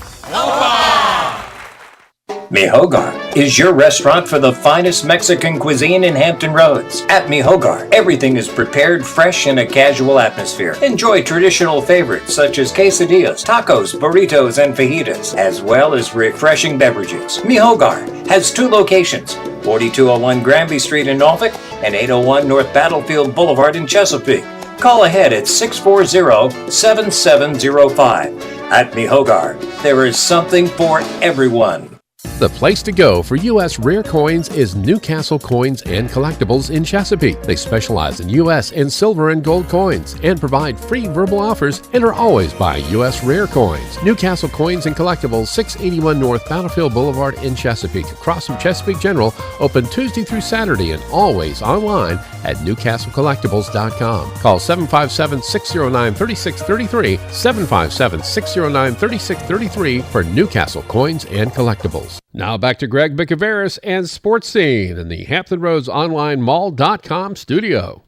Mi Hogar is your restaurant for the finest Mexican cuisine in Hampton Roads. At Mi Hogar, everything is prepared fresh in a casual atmosphere. Enjoy traditional favorites such as quesadillas, tacos, burritos, and fajitas, as well as refreshing beverages. Mi Hogar has 2 locations, 4201 Granby Street in Norfolk and 801 North Battlefield Boulevard in Chesapeake. Call ahead at 640-7705. At Mi Hogar, there is something for everyone. The place to go for U.S. rare coins is Newcastle Coins and Collectibles in Chesapeake. They specialize in U.S. and silver and gold coins and provide free verbal offers and are always buying U.S. rare coins. Newcastle Coins and Collectibles, 681 North Battlefield Boulevard in Chesapeake, across from Chesapeake General, open Tuesday through Saturday and always online at newcastlecollectibles.com. Call 757-609-3633, 757-609-3633 for Newcastle Coins and Collectibles. Now back to Greg Bicouvaris and Sports Scene in the Hampton Roads Online Mall.com studio.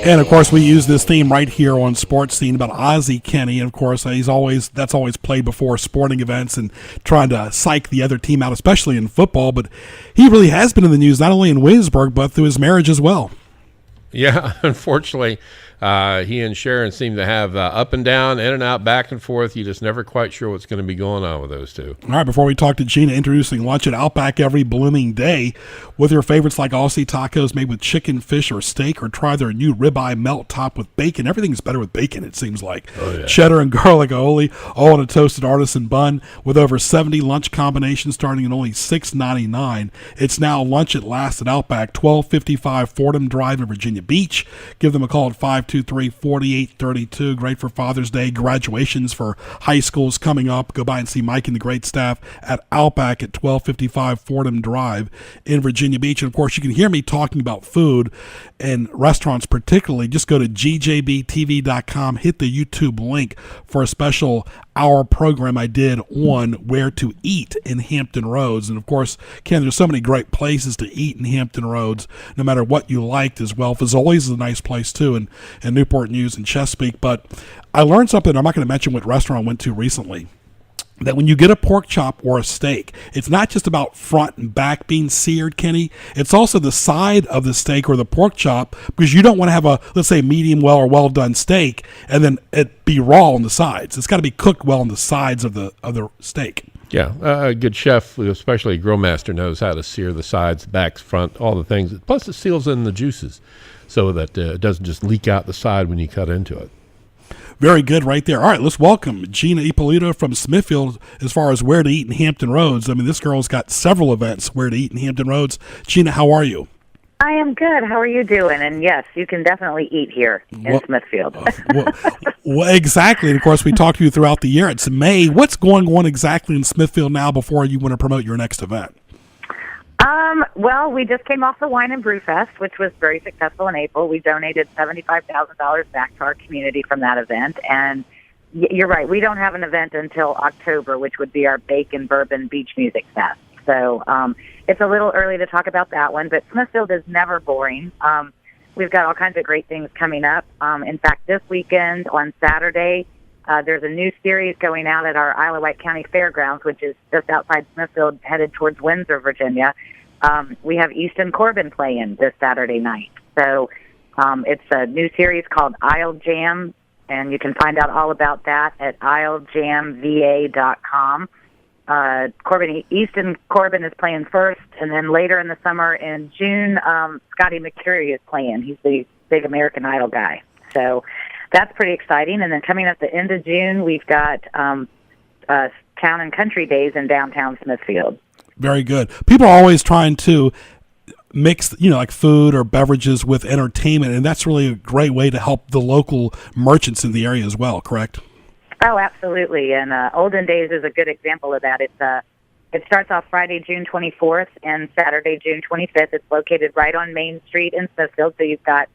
And of course, we use this theme right here on Sports Scene about Ozzie Kenny. And of course, that's always played before sporting events and trying to psych the other team out, especially in football. But he really has been in the news, not only in Williamsburg, but through his marriage as well. Yeah, unfortunately, he and Sharon seem to have up and down, in and out, back and forth. You're just never quite sure what's going to be going on with those two. All right, before we talk to Gina, introducing lunch at Outback every blooming day with your favorites like Aussie tacos made with chicken, fish, or steak, or try their new ribeye melt top with bacon. Everything's better with bacon, it seems like. Oh, yeah. Cheddar and garlic aioli, all on a toasted artisan bun with over 70 lunch combinations starting at only $6.99. It's now lunch at last at Outback, 1255 Fordham Drive in Virginia Beach. Give them a call at 523-4832. Great for Father's Day. Graduations for high schools coming up. Go by and see Mike and the great staff at Outback at 1255 Fordham Drive in Virginia Beach. And, of course, you can hear me talking about food and restaurants particularly. Just go to gjbtv.com, hit the YouTube link for a special hour program I did on where to eat in Hampton Roads. And, of course, Ken, there's so many great places to eat in Hampton Roads, no matter what you liked as well. Fazoli's is a nice place, too, in Newport News and Chesapeake. But I learned something. I'm not going to mention what restaurant I went to recently. That when you get a pork chop or a steak, it's not just about front and back being seared, Kenny. It's also the side of the steak or the pork chop, because you don't want to have a, let's say, medium well or well done steak and then it be raw on the sides. It's got to be cooked well on the sides of the steak. Yeah, a good chef, especially a grill master, knows how to sear the sides, backs, front, all the things. Plus, it seals in the juices so that it doesn't just leak out the side when you cut into it. Very good right there. All right, let's welcome Gina Ippolito from Smithfield as far as where to eat in Hampton Roads. I mean, this girl's got several events where to eat in Hampton Roads. Gina, how are you? I am good. How are you doing? And yes, you can definitely eat here in Smithfield. Well, exactly. And of course, we talked to you throughout the year. It's May. What's going on exactly in Smithfield now before you want to promote your next event? Well, we just came off the Wine and Brew Fest, which was very successful in April. We donated $75,000 back to our community from that event. And you're right, we don't have an event until October, which would be our Bacon Bourbon Beach Music Fest. So it's a little early to talk about that one, but Smithfield is never boring. We've got all kinds of great things coming up. In fact, this weekend on Saturday, there's a new series going out at our Isle of Wight County Fairgrounds, which is just outside Smithfield, headed towards Windsor, Virginia. We have Easton Corbin playing this Saturday night. So it's a new series called Isle Jam, and you can find out all about that at islejamva.com. Easton Corbin is playing first, and then later in the summer in June, Scotty McCreery is playing. He's the big American Idol guy. So that's pretty exciting. And then coming up the end of June, we've got Town and Country Days in downtown Smithfield. Very good. People are always trying to mix, like food or beverages with entertainment, and that's really a great way to help the local merchants in the area as well, correct? Oh, absolutely. And Olden Days is a good example of that. It starts off Friday, June 24th and Saturday, June 25th. It's located right on Main Street in Smithfield. So you've got,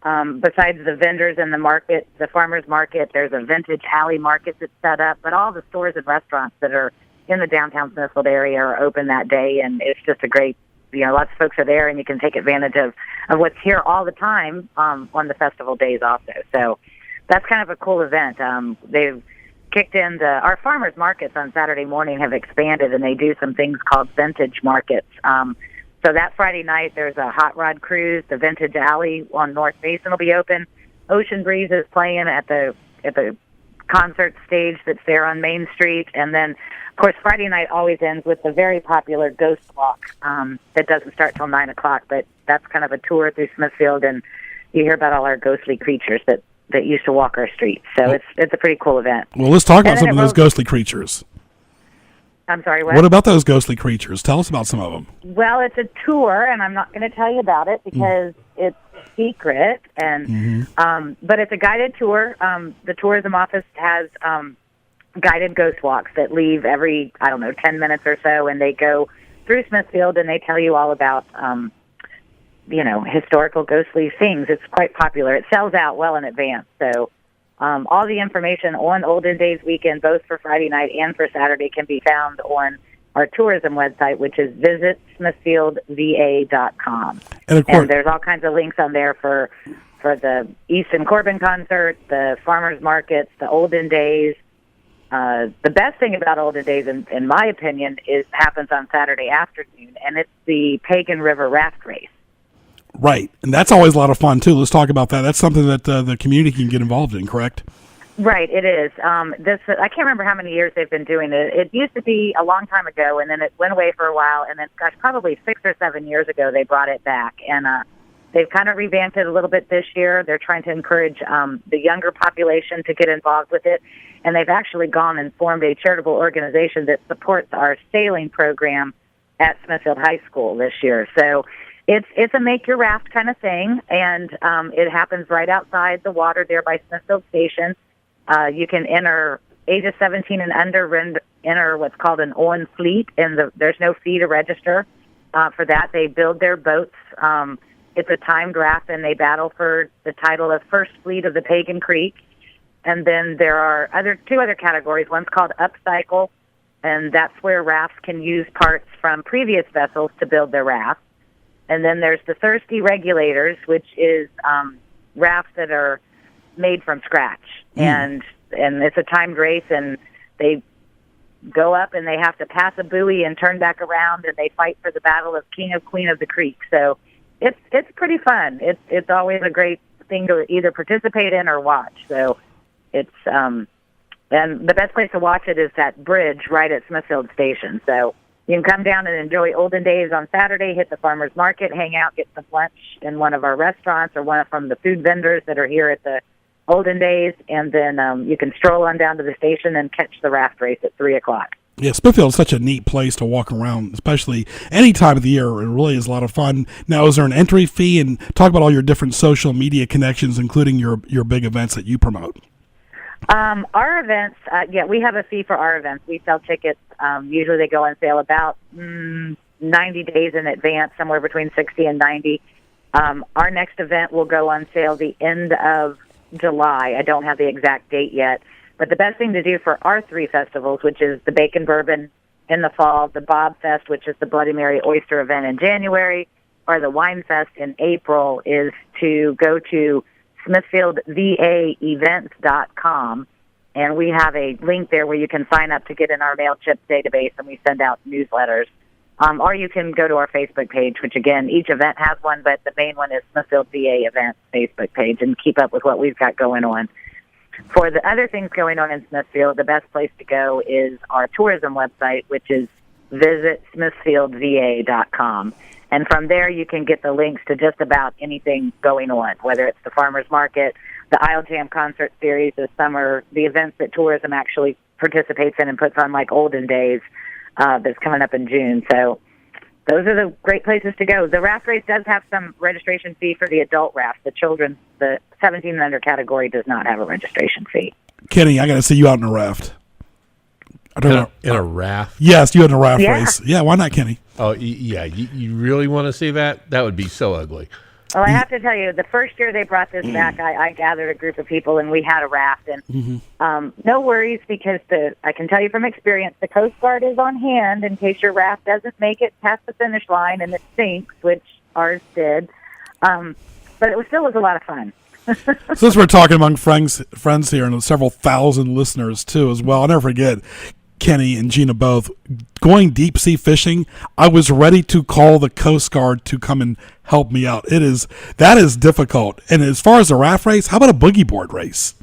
besides the vendors and the market, the farmers market, there's a vintage alley market that's set up. But all the stores and restaurants that are in the downtown Smithfield area are open that day. And it's just a great, lots of folks are there, and you can take advantage of what's here all the time on the festival days also. So that's kind of a cool event. They've kicked in our farmers markets on Saturday morning have expanded, and they do some things called vintage markets. So that Friday night, there's a hot rod cruise. The Vintage Alley on North Basin will be open. Ocean Breeze is playing at the concert stage that's there on Main Street. And then, of course, Friday night always ends with the very popular Ghost Walk that doesn't start till 9 o'clock, but that's kind of a tour through Smithfield, and you hear about all our ghostly creatures that used to walk our streets. So it's a pretty cool event. Well, let's talk about some of those ghostly creatures. I'm sorry, what? What about those ghostly creatures? Tell us about some of them. Well, it's a tour, and I'm not going to tell you about it because it's secret. And but it's a guided tour. The tourism office has guided ghost walks that leave every, 10 minutes or so, and they go through Smithfield, and they tell you all about, historical ghostly things. It's quite popular. It sells out well in advance. So all the information on Olden Days weekend, both for Friday night and for Saturday, can be found on our tourism website, which is visitsmithfieldva.com. And there's all kinds of links on there for the Easton Corbin concert, the farmers markets, the Olden Days. The best thing about Olden Days, in my opinion, happens on Saturday afternoon, and it's the Pagan River Raft Race. Right, and that's always a lot of fun, too. Let's talk about that. That's something that the community can get involved in, correct? Right, it is. I can't remember how many years they've been doing it. It used to be a long time ago, and then it went away for a while, and then, probably 6 or 7 years ago they brought it back. And they've kind of revamped it a little bit this year. They're trying to encourage the younger population to get involved with it, and they've actually gone and formed a charitable organization that supports our sailing program at Smithfield High School this year. So it's a make your raft kind of thing, and it happens right outside the water there by Smithfield Station. You can enter ages 17 and under, enter what's called an on fleet, and there's no fee to register for that. They build their boats. It's a timed raft, and they battle for the title of First Fleet of the Pagan Creek. And then there are two other categories. One's called upcycle, and that's where rafts can use parts from previous vessels to build their rafts. And then there's the Thirsty Regulators, which is rafts that are made from scratch. And it's a timed race, and they go up and they have to pass a buoy and turn back around, and they fight for the battle of King of Queen of the Creek. So it's pretty fun. It's always a great thing to either participate in or watch. So it's and the best place to watch it is that bridge right at Smithfield Station. So you can come down and enjoy Olden Days on Saturday, hit the farmers market, hang out, get some lunch in one of our restaurants or one from the food vendors that are here at the Olden Days, and then you can stroll on down to the station and catch the raft race at 3 o'clock. Yeah, Smithfield is such a neat place to walk around, especially any time of the year. It really is a lot of fun. Now, is there an entry fee? And talk about all your different social media connections, including your big events that you promote. Our events, we have a fee for our events. We sell tickets. Usually they go on sale about 90 days in advance, somewhere between 60 and 90. Our next event will go on sale the end of July. I don't have the exact date yet. But the best thing to do for our 3 festivals, which is the Bacon Bourbon in the fall, the Bob Fest, which is the Bloody Mary Oyster event in January, or the Wine Fest in April, is to go to SmithfieldVAEvents.com, and we have a link there where you can sign up to get in our MailChimp database, and we send out newsletters. Or you can go to our Facebook page, which, again, each event has one, but the main one is Smithfield VA Events Facebook page, and keep up with what we've got going on. For the other things going on in Smithfield, the best place to go is our tourism website, which is visitsmithfieldva.com. And from there, you can get the links to just about anything going on, whether it's the farmers market, the Isle Jam concert series this summer, the events that tourism actually participates in and puts on, like Olden Days, that's coming up in June. So those are the great places to go. The raft race does have some registration fee for the adult raft. The 17 and under category does not have a registration fee. Kenny, I got to see you out in a raft. In a raft? Yes, you in a raft race. Yeah, why not, Kenny? Oh, yeah. You really want to see that? That would be so ugly. Well, I have to tell you, the first year they brought this back, I gathered a group of people and we had a raft. And no worries, because I can tell you from experience, the Coast Guard is on hand in case your raft doesn't make it past the finish line and it sinks, which ours did. But it still was a lot of fun. Since we're talking among friends here, and several thousand listeners too as well, I'll never forget Kenny and Gina both going deep sea fishing. I was ready to call the Coast Guard to come and help me out. That is difficult. And as far as a raft race, how about a boogie board race?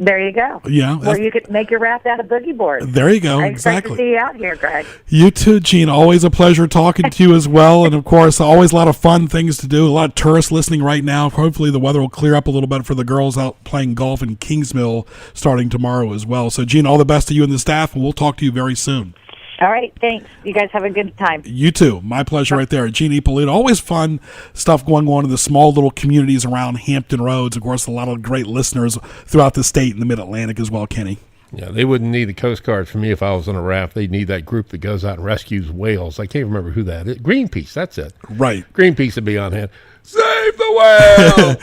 There you go. Yeah, where you could make your raft out of boogie boards. There you go. I'm Exactly. excited to see you out here, Greg. You too, Gene. Always a pleasure talking to you as well. And of course, always a lot of fun things to do. A lot of tourists listening right now. Hopefully the weather will clear up a little bit for the girls out playing golf in Kingsmill starting tomorrow as well. So, Gene, all the best to you and the staff, and we'll talk to you very soon. All right, thanks. You guys have a good time. You too. My pleasure right there. Gina Ippolito. Always fun stuff going on in the small little communities around Hampton Roads. Of course, a lot of great listeners throughout the state and the Mid-Atlantic as well, Kenny. Yeah, they wouldn't need the Coast Guard for me if I was on a raft. They'd need that group that goes out and rescues whales. I can't remember who that is. Greenpeace, that's it. Right. Greenpeace would be on hand. Save the whale!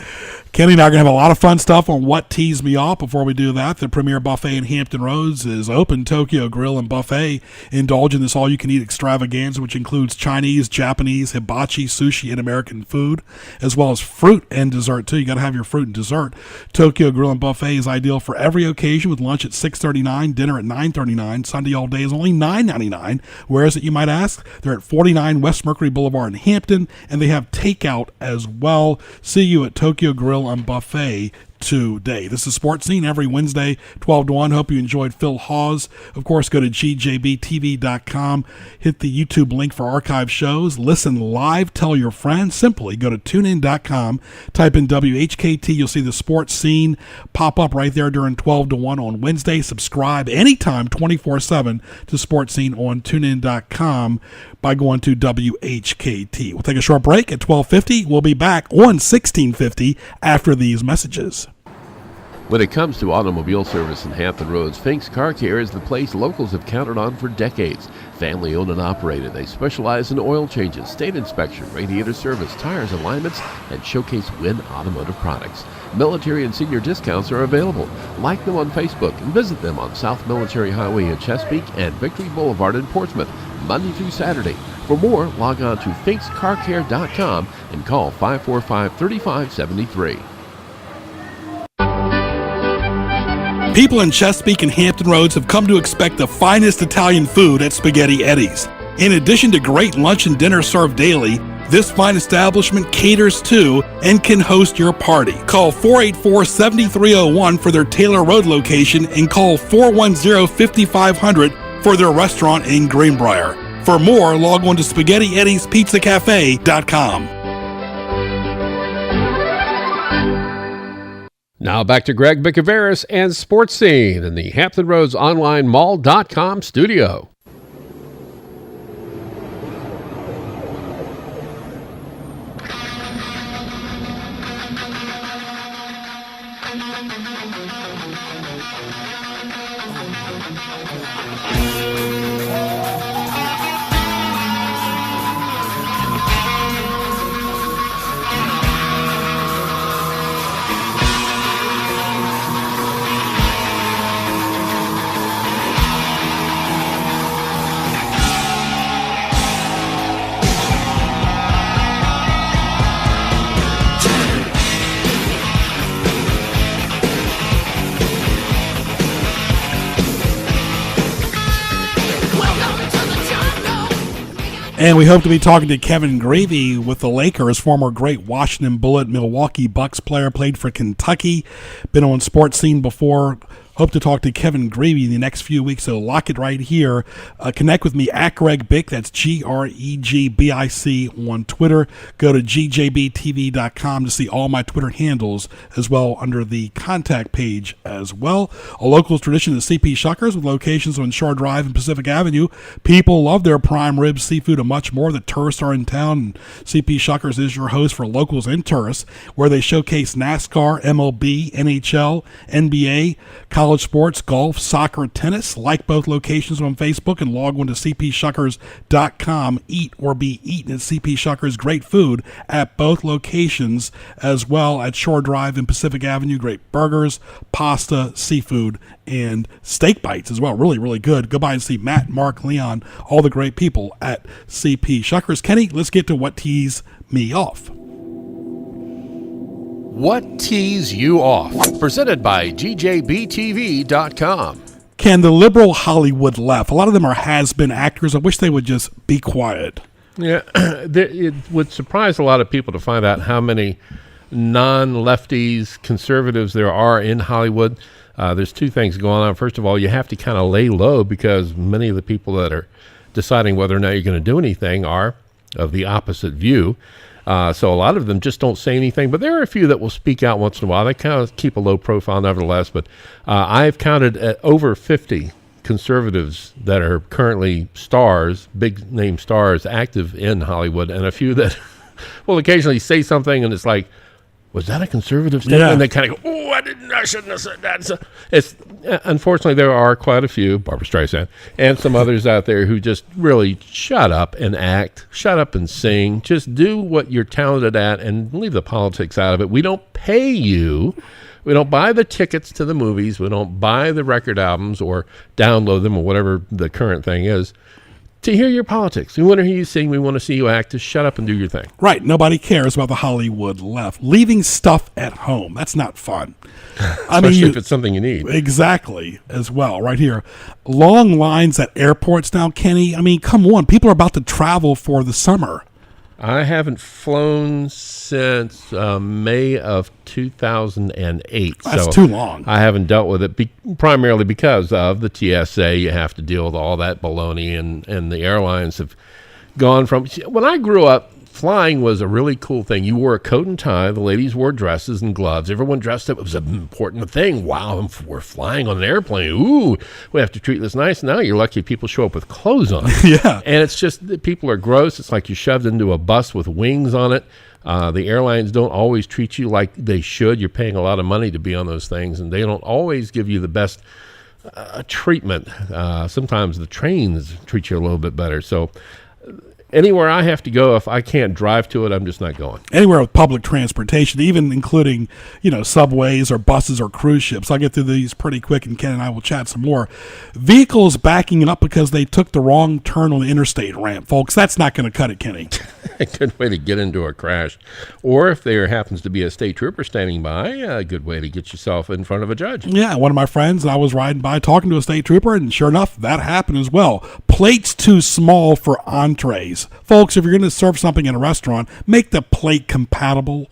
Kenny and I are going to have a lot of fun stuff on What Teased Me Off. Before we do that, the premier buffet in Hampton Roads is open. Tokyo Grill and Buffet. Indulge in this all-you-can-eat extravaganza, which includes Chinese, Japanese, hibachi, sushi, and American food, as well as fruit and dessert, too. You got to have your fruit and dessert. Tokyo Grill and Buffet is ideal for every occasion, with lunch at $6.39, dinner at $9.39. Sunday all day is only $9.99. Where is it, you might ask? They're at 49 West Mercury Boulevard in Hampton, and they have takeout as well. See you at Tokyo Grill on Buffet today. This is Sports Scene every Wednesday, 12 to 1. Hope you enjoyed Phil Hawes. Of course, go to gjbtv.com. Hit the YouTube link for archive shows. Listen live. Tell your friends. Simply go to tunein.com. Type in WHKT. You'll see the Sports Scene pop up right there during 12 to 1 on Wednesday. Subscribe anytime, 24/7 to Sports Scene on tunein.com by going to WHKT. We'll take a short break at 12:50. We'll be back on 1650 after these messages. When it comes to automobile service in Hampton Roads, Fink's Car Care is the place locals have counted on for decades. Family owned and operated, they specialize in oil changes, state inspection, radiator service, tires, alignments, and showcase Win Automotive products. Military and senior discounts are available. Like them on Facebook and visit them on South Military Highway in Chesapeake and Victory Boulevard in Portsmouth, Monday through Saturday. For more, log on to finkscarcare.com and call 545-3573. People in Chesapeake and Hampton Roads have come to expect the finest Italian food at Spaghetti Eddie's. In addition to great lunch and dinner served daily, this fine establishment caters to and can host your party. Call 484-7301 for their Taylor Road location and call 410-5500 for their restaurant in Greenbrier. For more, log on to SpaghettiEddiesPizzaCafe.com. Now back to Greg Bicouvaris and Sports Scene in the Hampton Roads Online Mall.com studio. And we hope to be talking to Kevin Gravy with the Lakers, former great Washington Bullet, Milwaukee Bucks player, played for Kentucky, been on Sports Scene before, Hope to talk to Kevin Gravy in the next few weeks, so lock it right here. Connect with me at Greg Bick. That's GREGBIC on Twitter. Go to gjbtv.com to see all my Twitter handles as well under the contact page as well. A local tradition is CP Shuckers with locations on Shore Drive and Pacific Avenue. People love their prime ribs, seafood, and much more. The tourists are in town, and CP Shuckers is your host for locals and tourists, where they showcase NASCAR, MLB, NHL, NBA, college sports, golf, soccer, tennis. Like both locations on Facebook and log on to cpshuckers.com. Eat or be eaten at CP Shuckers. Great food at both locations as well at Shore Drive and Pacific Avenue. Great burgers, pasta, seafood, and steak bites as well. Really, really good. Go by and see Matt, Mark, Leon, all the great people at CP Shuckers. Kenny, let's get to what tees me off. What Tees You Off? Presented by GJBTV.com. Ken, the liberal Hollywood left, a lot of them are has-been actors. I wish they would just be quiet. Yeah, it would surprise a lot of people to find out how many non-lefties, conservatives there are in Hollywood. There's two things going on. First of all, you have to kind of lay low because many of the people that are deciding whether or not you're going to do anything are of the opposite view. So a lot of them just don't say anything, but there are a few that will speak out once in a while. They kind of keep a low profile nevertheless, but I've counted over 50 conservatives that are currently stars, big name stars, active in Hollywood, and a few that will occasionally say something and it's like, was that a conservative statement? Yeah. And they kind of go, oh, I shouldn't have said that. So unfortunately, there are quite a few, Barbra Streisand, and some others out there who just really shut up and act, shut up and sing. Just do what you're talented at and leave the politics out of it. We don't pay you. We don't buy the tickets to the movies. We don't buy the record albums or download them or whatever the current thing is to hear your politics. We want to hear you sing. We want to see you act. Just shut up and do your thing. Right. Nobody cares about the Hollywood left. Leaving stuff at home. That's not fun. Especially if it's something you need. Exactly. As well. Right here. Long lines at airports now, Kenny. I mean, come on. People are about to travel for the summer. I haven't flown since May of 2008. That's too long. I haven't dealt with it primarily because of the TSA. You have to deal with all that baloney, and the airlines have gone from... When I grew up, flying was a really cool thing. You wore a coat and tie. The ladies wore dresses and gloves. Everyone dressed up. It was an important thing. Wow, we're flying on an airplane. Ooh, we have to treat this nice. Now you're lucky people show up with clothes on. Yeah. And it's just that people are gross. It's like you're shoved into a bus with wings on it. The airlines don't always treat you like they should. You're paying a lot of money to be on those things, and they don't always give you the best treatment. Sometimes the trains treat you a little bit better. So anywhere I have to go, if I can't drive to it, I'm just not going. Anywhere with public transportation, even including, subways or buses or cruise ships. I'll get through these pretty quick, and Ken and I will chat some more. Vehicles backing up because they took the wrong turn on the interstate ramp. Folks, that's not going to cut it, Kenny. A good way to get into a crash. Or if there happens to be a state trooper standing by, a good way to get yourself in front of a judge. Yeah, one of my friends, I was riding by talking to a state trooper, and sure enough, that happened as well. Plates too small for entrees. Folks, if you're going to serve something in a restaurant, make the plate compatible.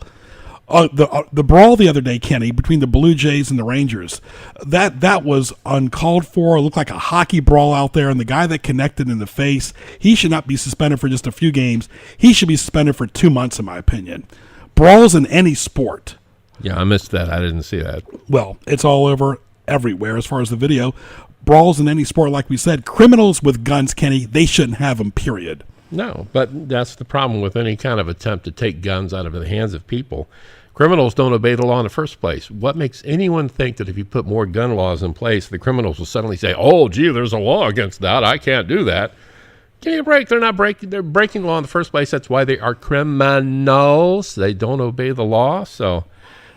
The brawl the other day, Kenny, between the Blue Jays and the Rangers, that was uncalled for. It looked like a hockey brawl out there, and the guy that connected in the face, he should not be suspended for just a few games. He should be suspended for 2 months, in my opinion. Brawls in any sport. Yeah, I missed that. I didn't see that. Well, it's all over everywhere as far as the video. Brawls in any sport, like we said. Criminals with guns, Kenny, they shouldn't have them, period. No, but that's the problem with any kind of attempt to take guns out of the hands of people. Criminals don't obey the law in the first place. What makes anyone think that if you put more gun laws in place, the criminals will suddenly say, oh, gee, there's a law against that. I can't do that. Give me a break. They're breaking the law in the first place. That's why they are criminals. They don't obey the law. So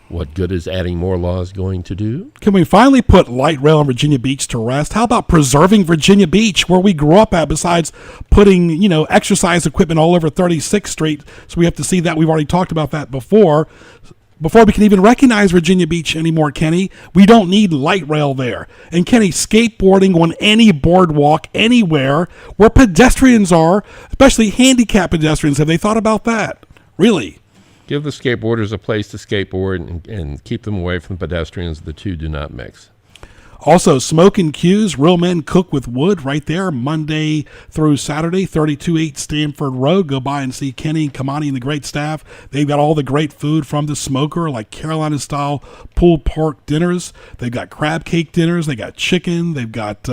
what good is adding more laws going to do? Can we finally put light rail on Virginia Beach to rest? How about preserving Virginia Beach, where we grew up at, besides putting, exercise equipment all over 36th Street? So we have to see that. We've already talked about that before we can even recognize Virginia Beach anymore, Kenny. We don't need light rail there. And Kenny, skateboarding on any boardwalk anywhere where pedestrians are, especially handicapped pedestrians, have they thought about that? Really? Give the skateboarders a place to skateboard and keep them away from pedestrians. The two do not mix. Also, Smoking Q's, Real Men Cook with Wood, right there, Monday through Saturday, 32-8 Stanford Road. Go by and see Kenny, Kamani, and the great staff. They've got all the great food from the smoker, like Carolina-style pulled pork dinners. They've got crab cake dinners. They got chicken. They've got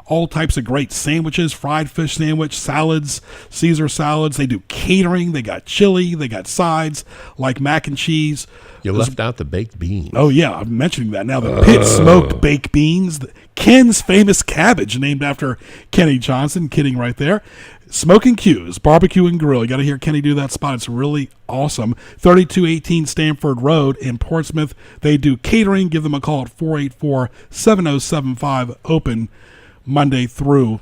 all types of great sandwiches, fried fish sandwich, salads, Caesar salads. They do catering. They got chili. They got sides like mac and cheese. You left out the baked beans. Oh, yeah, I'm mentioning that now. The pit smoked baked beans. Ken's famous cabbage, named after Kenny Johnson. Kidding right there. Smoking Q's, barbecue and grill. You got to hear Kenny do that spot. It's really awesome. 3218 Stanford Road in Portsmouth. They do catering. Give them a call at 484-7075. Open Monday through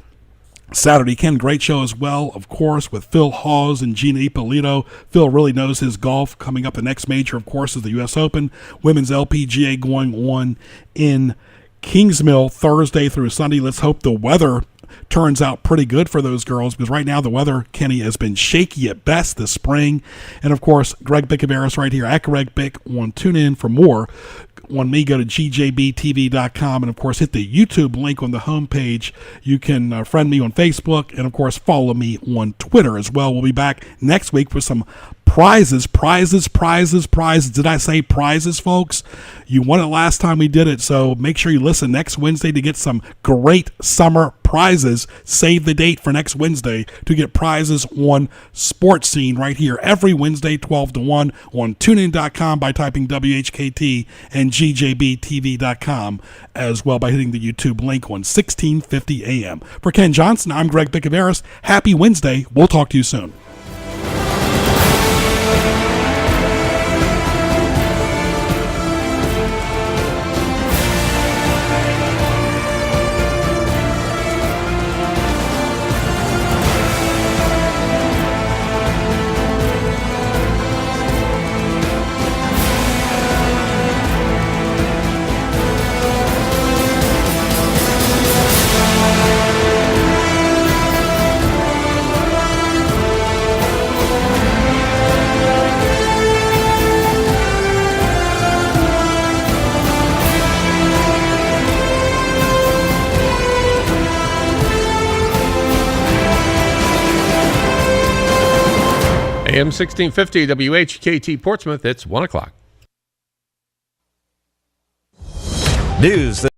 Saturday. Ken, great show as well, of course, with Phil Hawes and Gina Ippolito. Phil really knows his golf. Coming up, the next major, of course, is the U.S. Open. Women's LPGA going on in Kingsmill Thursday through Sunday. Let's hope the weather turns out pretty good for those girls, because right now the weather, Kenny, has been shaky at best this spring. And, of course, Greg Bicouvaris right here at Greg Bick on TuneIn for more. On me, go to gjbtv.com, and of course hit the YouTube link on the homepage. You can friend me on Facebook, and of course follow me on Twitter as well. We'll be back next week with some prizes. Did I say prizes, folks? You won it last time we did it, so make sure you listen next Wednesday to get some great summer prizes. Save the date for next Wednesday to get prizes on Sports Scene right here every Wednesday 12 to 1 on tunein.com by typing WHKT and gjbtv.com as well by hitting the YouTube link on 1650 AM. For Ken Johnson, I'm Greg Bicouvaris. Happy Wednesday. We'll talk to you soon. AM 1650 WHKT Portsmouth, it's 1 o'clock. News.